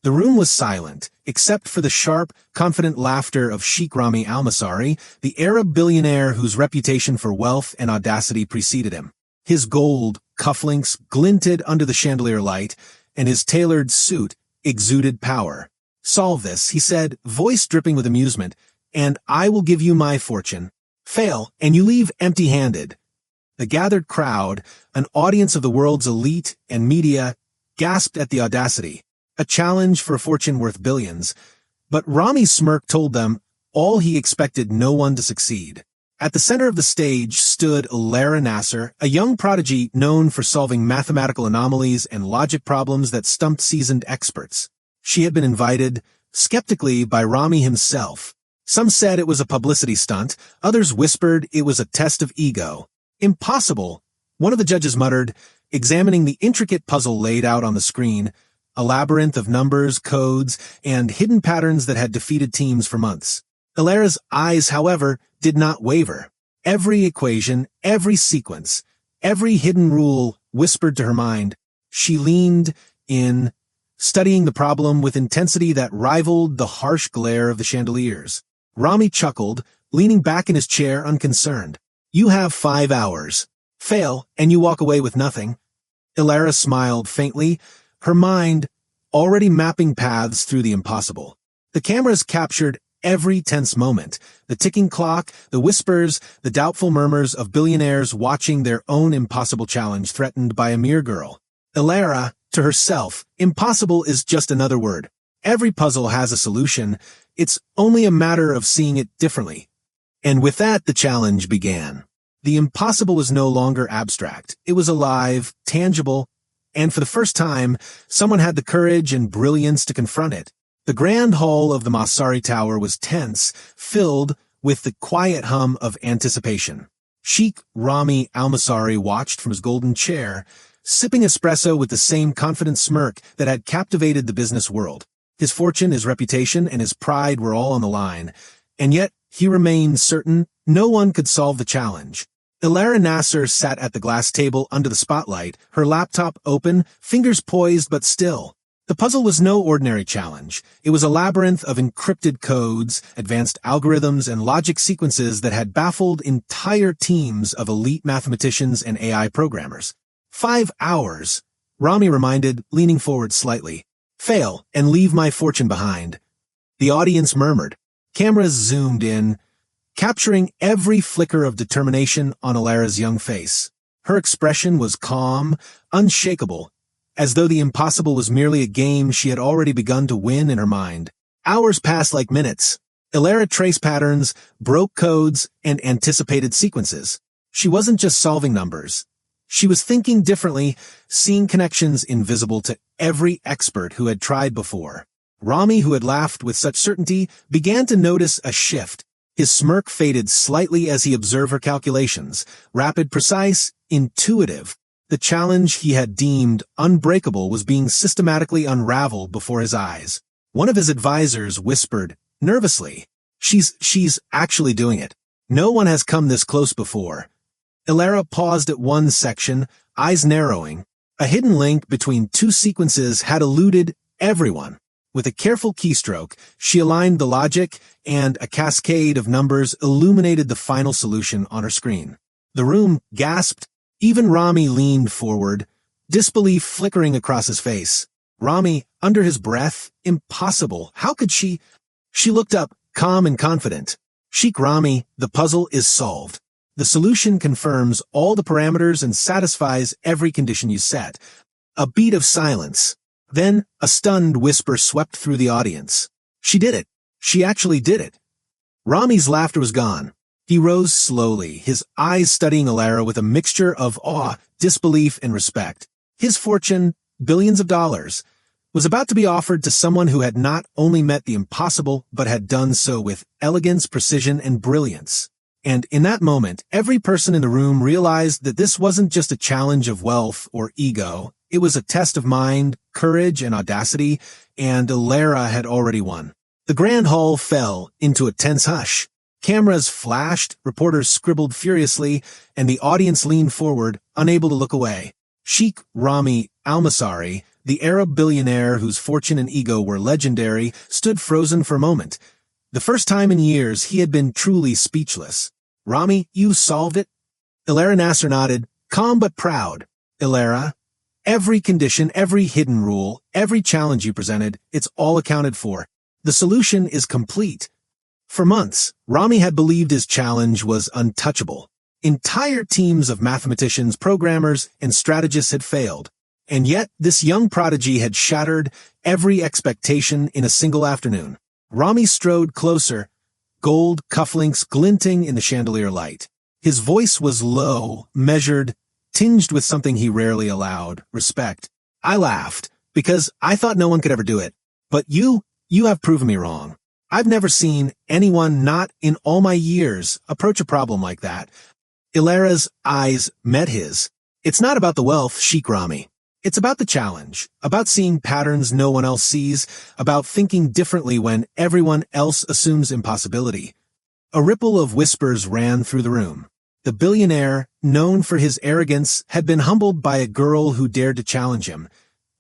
The room was silent, except for the sharp, confident laughter of Sheikh Rami Al-Masari, the Arab billionaire whose reputation for wealth and audacity preceded him. His gold cufflinks glinted under the chandelier light, and his tailored suit exuded power. "Solve this," he said, voice dripping with amusement, "and I will give you my fortune. Fail, and you leave empty-handed." The gathered crowd, an audience of the world's elite and media, gasped at the audacity. A challenge for a fortune worth billions. But Rami's smirk told them all he expected no one to succeed. At the center of the stage stood Elara Nassar, a young prodigy known for solving mathematical anomalies and logic problems that stumped seasoned experts. She had been invited, skeptically, by Rami himself. Some said it was a publicity stunt, others whispered it was a test of ego. "Impossible," one of the judges muttered, examining the intricate puzzle laid out on the screen, a labyrinth of numbers, codes, and hidden patterns that had defeated teams for months. Elara's eyes, however, did not waver. Every equation, every sequence, every hidden rule whispered to her mind. She leaned in, studying the problem with intensity that rivaled the harsh glare of the chandeliers. Rami chuckled, leaning back in his chair unconcerned. "You have 5 hours. Fail, and you walk away with nothing." Elara smiled faintly, her mind already mapping paths through the impossible. The cameras captured every tense moment, the ticking clock, the whispers, the doubtful murmurs of billionaires watching their own impossible challenge threatened by a mere girl. Elara, to herself, impossible is just another word. Every puzzle has a solution. It's only a matter of seeing it differently. And with that, the challenge began. The impossible was no longer abstract. It was alive, tangible, and for the first time, someone had the courage and brilliance to confront it. The grand hall of the Masari Tower was tense, filled with the quiet hum of anticipation. Sheikh Rami Al-Masari watched from his golden chair, sipping espresso with the same confident smirk that had captivated the business world. His fortune, his reputation, and his pride were all on the line, and yet he remained certain no one could solve the challenge. Elara Nassar sat at the glass table under the spotlight, her laptop open, fingers poised but still. The puzzle was no ordinary challenge. It was a labyrinth of encrypted codes, advanced algorithms, and logic sequences that had baffled entire teams of elite mathematicians and AI programmers. 5 hours, Rami reminded, leaning forward slightly. "Fail, and leave my fortune behind." The audience murmured. Cameras zoomed in, capturing every flicker of determination on Elara's young face. Her expression was calm, unshakable, as though the impossible was merely a game she had already begun to win in her mind. Hours passed like minutes. Elara traced patterns, broke codes, and anticipated sequences. She wasn't just solving numbers. She was thinking differently, seeing connections invisible to every expert who had tried before. Rami, who had laughed with such certainty, began to notice a shift. His smirk faded slightly as he observed her calculations, rapid, precise, intuitive. The challenge he had deemed unbreakable was being systematically unraveled before his eyes. One of his advisors whispered, nervously, She's actually doing it. No one has come this close before." Elara paused at one section, eyes narrowing. A hidden link between two sequences had eluded everyone. With a careful keystroke, she aligned the logic, and a cascade of numbers illuminated the final solution on her screen. The room gasped. Even Rami leaned forward, disbelief flickering across his face. Rami, under his breath, impossible. How could she? She looked up, calm and confident. "Sheikh Rami, the puzzle is solved. The solution confirms all the parameters and satisfies every condition you set." A beat of silence. Then a stunned whisper swept through the audience. "She did it. She actually did it." Rami's laughter was gone. He rose slowly, his eyes studying Elara with a mixture of awe, disbelief, and respect. His fortune, billions of dollars, was about to be offered to someone who had not only met the impossible, but had done so with elegance, precision, and brilliance. And in that moment, every person in the room realized that this wasn't just a challenge of wealth or ego. It was a test of mind, courage, and audacity, and Elara had already won. The grand hall fell into a tense hush. Cameras flashed, reporters scribbled furiously, and the audience leaned forward, unable to look away. Sheikh Rami Al-Masari, The Arab billionaire, whose fortune and ego were legendary, stood frozen for a moment. The first time in years he had been truly speechless. "Rami, you solved it?" Elara Nassar nodded, calm but proud. "Elara, every condition, every hidden rule, every challenge you presented, it's all accounted for. The solution is complete." For months, Rami had believed his challenge was untouchable. Entire teams of mathematicians, programmers, and strategists had failed. And yet, this young prodigy had shattered every expectation in a single afternoon. Rami strode closer, gold cufflinks glinting in the chandelier light. His voice was low, measured, tinged with something he rarely allowed, respect. "I laughed, because I thought no one could ever do it. But you have proven me wrong. I've never seen anyone, not in all my years, approach a problem like that." Elara's eyes met his. "It's not about the wealth, Sheikh Rami. It's about the challenge, about seeing patterns no one else sees, about thinking differently when everyone else assumes impossibility." A ripple of whispers ran through the room. The billionaire, known for his arrogance, had been humbled by a girl who dared to challenge him,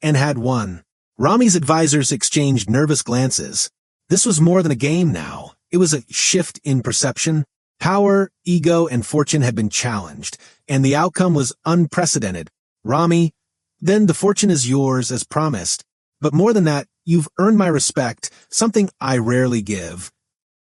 and had won. Rami's advisors exchanged nervous glances. This was more than a game now. It was a shift in perception. Power, ego, and fortune had been challenged, and the outcome was unprecedented. "Rami, then the fortune is yours as promised. But more than that, you've earned my respect, something I rarely give."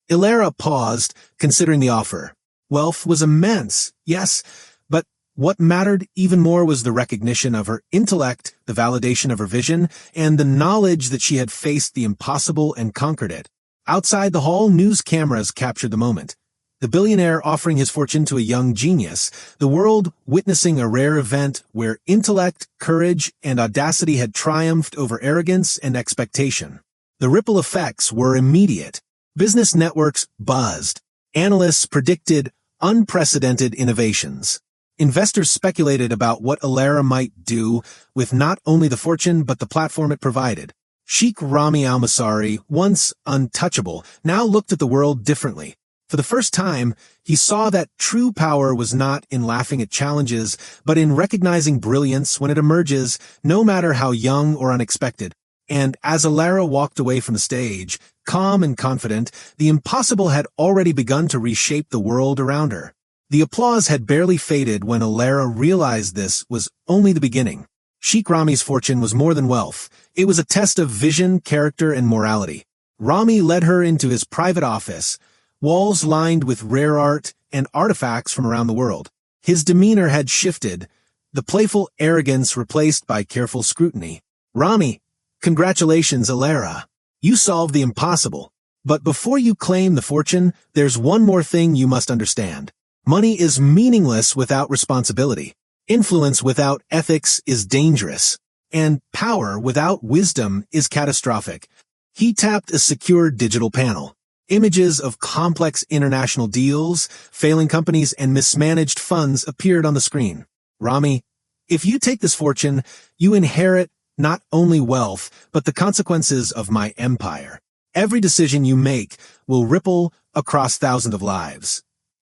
Elara paused, considering the offer. Wealth was immense, yes, but what mattered even more was the recognition of her intellect, the validation of her vision, and the knowledge that she had faced the impossible and conquered it. Outside the hall, news cameras captured the moment. The billionaire offering his fortune to a young genius, the world witnessing a rare event where intellect, courage, and audacity had triumphed over arrogance and expectation. The ripple effects were immediate. Business networks buzzed. Analysts predicted unprecedented innovations. Investors speculated about what Elara might do with not only the fortune but the platform it provided. Sheikh Rami Al-Masari, once untouchable, now looked at the world differently. For the first time, he saw that true power was not in laughing at challenges, but in recognizing brilliance when it emerges, no matter how young or unexpected. And as Elara walked away from the stage, calm and confident, the impossible had already begun to reshape the world around her. The applause had barely faded when Elara realized this was only the beginning. Sheikh Rami's fortune was more than wealth. It was a test of vision, character, and morality. Rami led her into his private office, walls lined with rare art and artifacts from around the world. His demeanor had shifted, the playful arrogance replaced by careful scrutiny. "Rami, congratulations, Elara. You solved the impossible. But before you claim the fortune, there's one more thing you must understand. Money is meaningless without responsibility. Influence without ethics is dangerous. And power without wisdom is catastrophic." He tapped a secure digital panel. Images of complex international deals, failing companies, and mismanaged funds appeared on the screen. "Rami, if you take this fortune, you inherit not only wealth, but the consequences of my empire. Every decision you make will ripple across thousands of lives."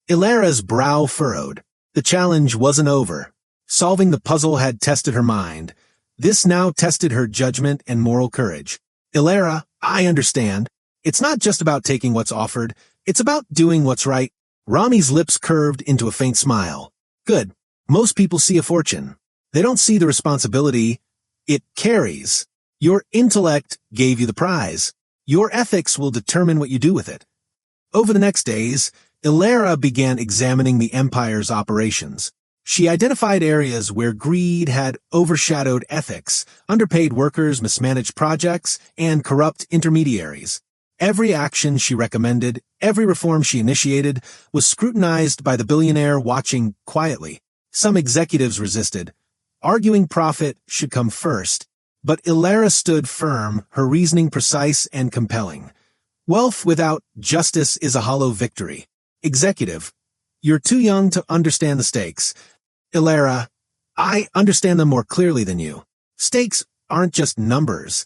Elara's brow furrowed. The challenge wasn't over. Solving the puzzle had tested her mind. This now tested her judgment and moral courage. "Elara, I understand. It's not just about taking what's offered. It's about doing what's right." Rami's lips curved into a faint smile. "Good. Most people see a fortune. They don't see the responsibility it carries. Your intellect gave you the prize. Your ethics will determine what you do with it." Over the next days, Elara began examining the empire's operations. She identified areas where greed had overshadowed ethics, underpaid workers, mismanaged projects, and corrupt intermediaries. Every action she recommended, every reform she initiated, was scrutinized by the billionaire, watching quietly. Some executives resisted, arguing profit should come first. But Elara stood firm, her reasoning precise and compelling. "Wealth without justice is a hollow victory. Executive, you're too young to understand the stakes. Elara, I understand them more clearly than you. Stakes aren't just numbers.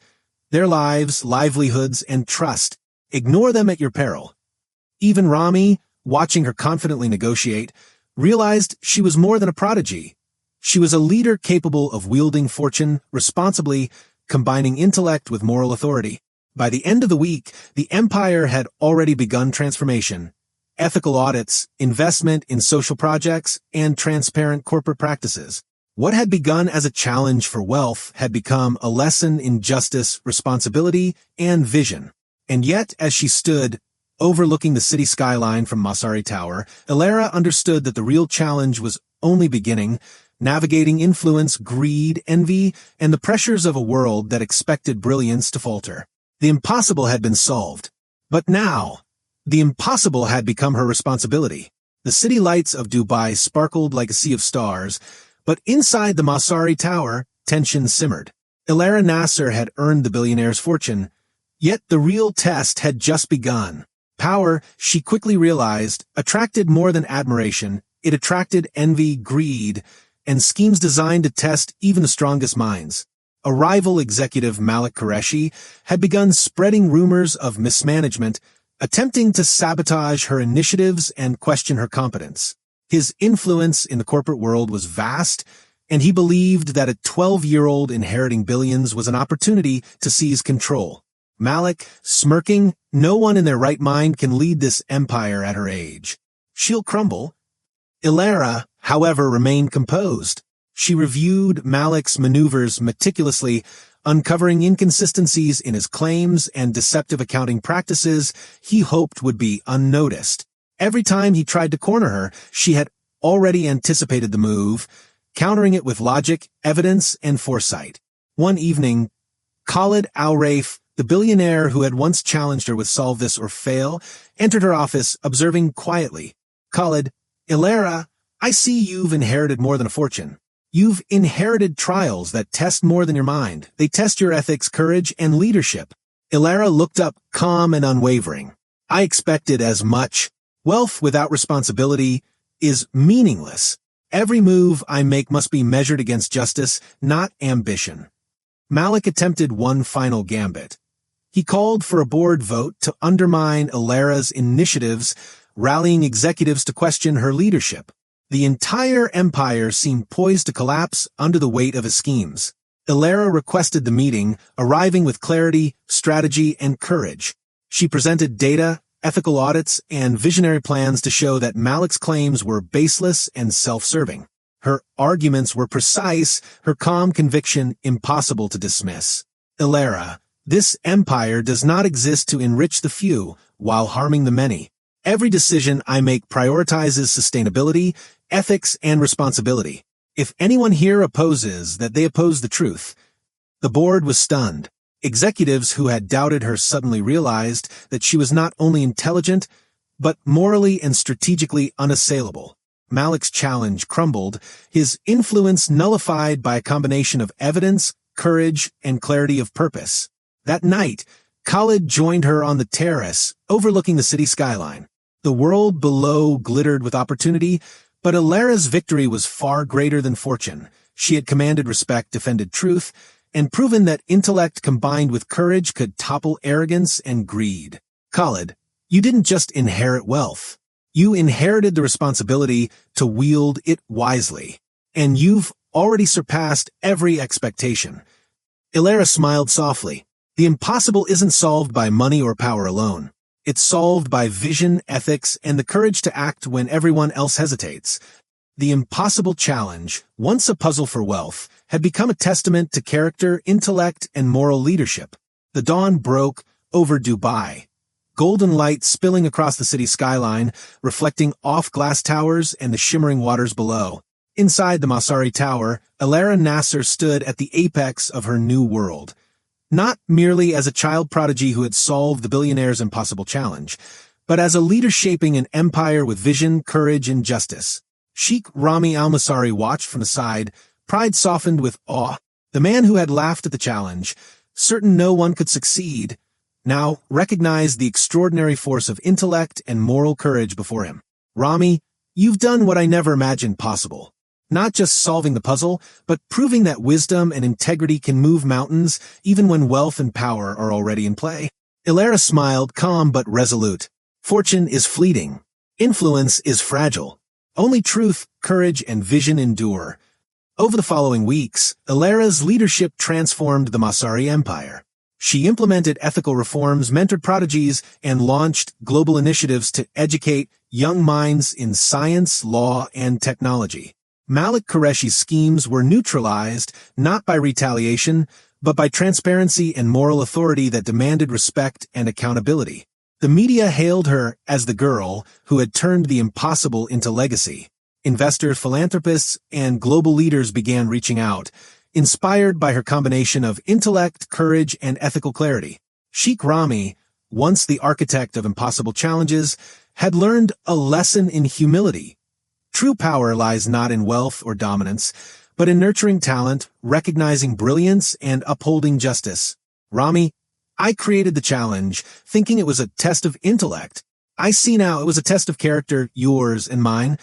They're lives, livelihoods, and trust. Ignore them at your peril." Even Rami, watching her confidently negotiate, realized she was more than a prodigy. She was a leader capable of wielding fortune responsibly, combining intellect with moral authority. By the end of the week, the empire had already begun transformation. Ethical audits, investment in social projects, and transparent corporate practices. What had begun as a challenge for wealth had become a lesson in justice, responsibility, and vision. And yet, as she stood, overlooking the city skyline from Masari Tower, Elara understood that the real challenge was only beginning, navigating influence, greed, envy, and the pressures of a world that expected brilliance to falter. The impossible had been solved. But now, the impossible had become her responsibility. The city lights of Dubai sparkled like a sea of stars, but inside the Masari Tower, tension simmered. Elara Nassar had earned the billionaire's fortune, yet the real test had just begun. Power, she quickly realized, attracted more than admiration. It attracted envy, greed, and schemes designed to test even the strongest minds. A rival executive, Malik Qureshi, had begun spreading rumors of mismanagement, attempting to sabotage her initiatives and question her competence. His influence in the corporate world was vast, and he believed that a 12-year-old inheriting billions was an opportunity to seize control. Malik, smirking, no one in their right mind can lead this empire at her age. She'll crumble. Elara, however, remained composed. She reviewed Malik's maneuvers meticulously, uncovering inconsistencies in his claims and deceptive accounting practices he hoped would be unnoticed. Every time he tried to corner her, she had already anticipated the move, countering it with logic, evidence, and foresight. One evening, Khalid Al-Raif, the billionaire who had once challenged her with solve this or fail, entered her office, observing quietly. Khalid, Elara, I see you've inherited more than a fortune. You've inherited trials that test more than your mind. They test your ethics, courage, and leadership. Elara looked up, calm and unwavering. I expected as much. Wealth without responsibility is meaningless. Every move I make must be measured against justice, not ambition. Malik attempted one final gambit. He called for a board vote to undermine Elara's initiatives, rallying executives to question her leadership. The entire empire seemed poised to collapse under the weight of his schemes. Elara requested the meeting, arriving with clarity, strategy, and courage. She presented data, ethical audits, and visionary plans to show that Malik's claims were baseless and self-serving. Her arguments were precise, her calm conviction impossible to dismiss. Elara, this empire does not exist to enrich the few while harming the many. Every decision I make prioritizes sustainability, ethics, and responsibility. If anyone here opposes that, they oppose the truth. The board was stunned. Executives who had doubted her suddenly realized that she was not only intelligent, but morally and strategically unassailable. Malik's challenge crumbled, his influence nullified by a combination of evidence, courage, and clarity of purpose. That night, Khalid joined her on the terrace, overlooking the city skyline. The world below glittered with opportunity, but Elara's victory was far greater than fortune. She had commanded respect, defended truth, and proven that intellect combined with courage could topple arrogance and greed. Khalid, you didn't just inherit wealth. You inherited the responsibility to wield it wisely. And you've already surpassed every expectation. Elara smiled softly. The impossible isn't solved by money or power alone. It's solved by vision, ethics, and the courage to act when everyone else hesitates. The impossible challenge, once a puzzle for wealth, had become a testament to character, intellect, and moral leadership. The dawn broke over Dubai, golden light spilling across the city skyline, reflecting off glass towers and the shimmering waters below. Inside the Masari Tower, Elara Nassar stood at the apex of her new world. Not merely as a child prodigy who had solved the billionaire's impossible challenge, but as a leader shaping an empire with vision, courage, and justice. Sheikh Rami Al-Masari watched from the side, pride softened with awe. The man who had laughed at the challenge, certain no one could succeed, now recognized the extraordinary force of intellect and moral courage before him. Rami, you've done what I never imagined possible. Not just solving the puzzle, but proving that wisdom and integrity can move mountains even when wealth and power are already in play. Elara smiled, calm but resolute. Fortune is fleeting. Influence is fragile. Only truth, courage, and vision endure. Over the following weeks, Elara's leadership transformed the Masari Empire. She implemented ethical reforms, mentored prodigies, and launched global initiatives to educate young minds in science, law, and technology. Malik Qureshi's schemes were neutralized not by retaliation, but by transparency and moral authority that demanded respect and accountability. The media hailed her as the girl who had turned the impossible into legacy. Investors, philanthropists, and global leaders began reaching out, inspired by her combination of intellect, courage, and ethical clarity. Sheikh Rami, once the architect of impossible challenges, had learned a lesson in humility. True power lies not in wealth or dominance, but in nurturing talent, recognizing brilliance, and upholding justice. Rami, I created the challenge, thinking it was a test of intellect. I see now it was a test of character, yours and mine.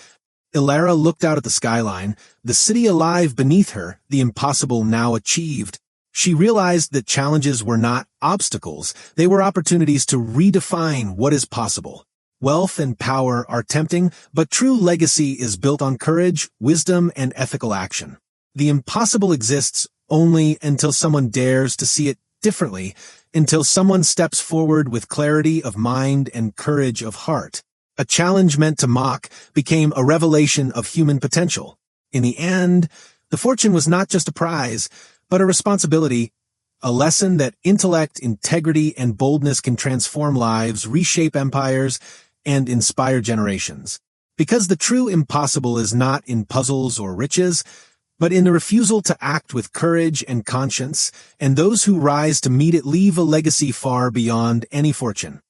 Elara looked out at the skyline, the city alive beneath her, the impossible now achieved. She realized that challenges were not obstacles, they were opportunities to redefine what is possible. Wealth and power are tempting, but true legacy is built on courage, wisdom, and ethical action. The impossible exists only until someone dares to see it differently, until someone steps forward with clarity of mind and courage of heart. A challenge meant to mock became a revelation of human potential. In the end, the fortune was not just a prize, but a responsibility, a lesson that intellect, integrity, and boldness can transform lives, reshape empires, and inspire generations. Because the true impossible is not in puzzles or riches, but in the refusal to act with courage and conscience, and those who rise to meet it leave a legacy far beyond any fortune.